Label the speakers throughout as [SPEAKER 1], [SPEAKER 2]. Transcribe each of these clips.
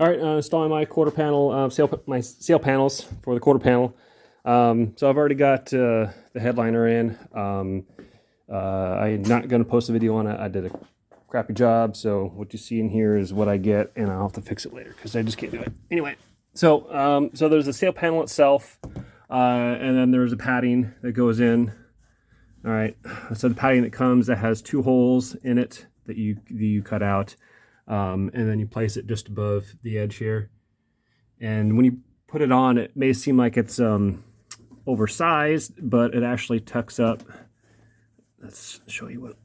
[SPEAKER 1] All right, installing my quarter panel, my sail panels for the quarter panel. So I've already got the headliner in. I'm not going to post a video on it. I did a crappy job, so what you see in here is what I get, and I'll have to fix it later because I just can't do it. Anyway, so there's the sail panel itself, and then there's a padding that goes in. All right, so the padding that comes, that has 2 holes in it that you cut out. And then you place it just above the edge here. And when you put it on, it may seem like it's oversized, but it actually tucks up. Let's show you what it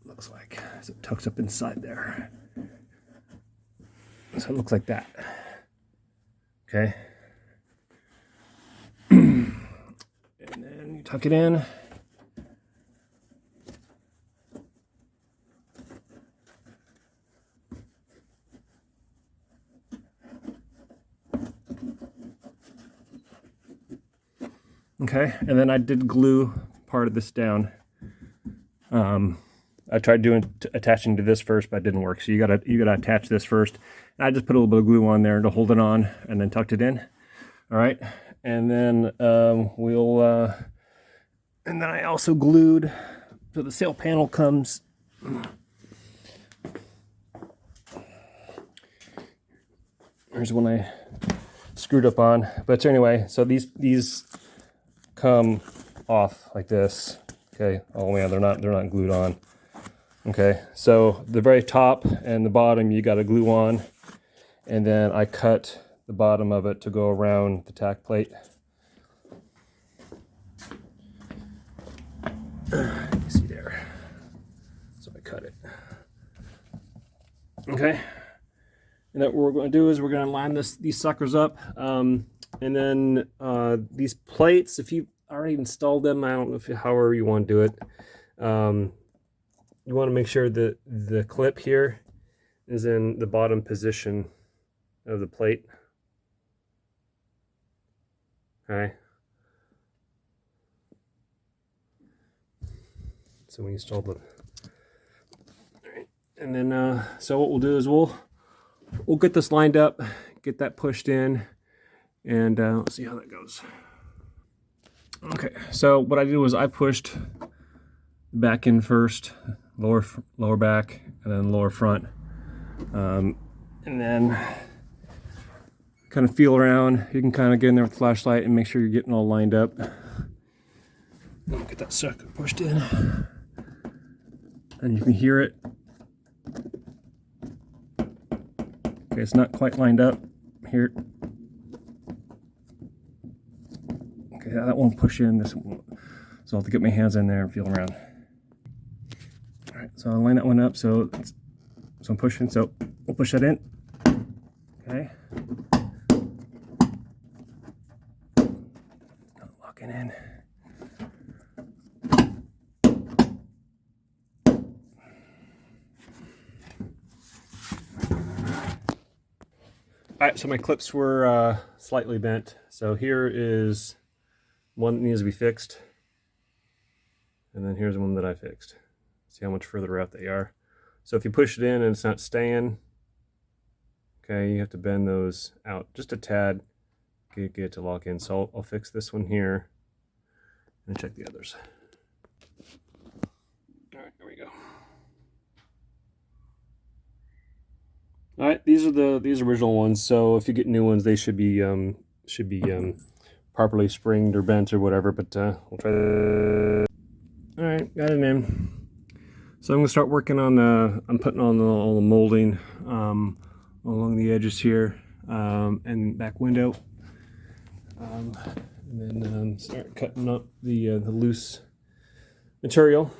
[SPEAKER 1] looks like. So it tucks up inside there. So it looks like that. Okay. And then you tuck it in. Okay, and then I did glue part of this down. I tried attaching to this first, but it didn't work. So you gotta attach this first. And I just put a little bit of glue on there to hold it on, and then tucked it in. All right, and then and then I also glued. So the sail panel comes. Here's one I screwed up on. But so anyway, so these come off like this. Okay, oh yeah, they're not glued on. Okay, so the very top and the bottom you got to glue on, and then I cut the bottom of it to go around the tack plate. You see there. So I cut it. Okay, and then what we're going to do is we're going to line these suckers up. And then these plates, if you've already installed them, I don't know if however you want to do it, you want to make sure that the clip here is in the bottom position of the plate. Okay. So we installed them. All right. And then so what we'll do is we'll get this lined up, get that pushed in, and let's see how that goes. Okay, so what I did was I pushed back in first, lower back, and then lower front, and then kind of feel around. You can kind of get in there with the flashlight and make sure you're getting all lined up. Get that sucker pushed in, and you can hear it. Okay, it's not quite lined up here. Okay, that won't push in. This one, so I'll have to get my hands in there and feel around. All right, so I'll line that one up. So I'm pushing. So we'll push that in. Okay. Locking in. All right, so my clips were slightly bent. So here is one that needs to be fixed, and then here's one that I fixed. See how much further out they are. So if you push it in and it's not staying, okay, you have to bend those out just a tad, get it to lock in. So I'll fix this one here and check the others. All right, here we go. All right, these are these original ones. So if you get new ones, they should be properly springed or bent or whatever. But we'll try that. All right, got it in. So I'm gonna start working on I'm putting on all the molding along the edges here and back window, and then start cutting up the loose material.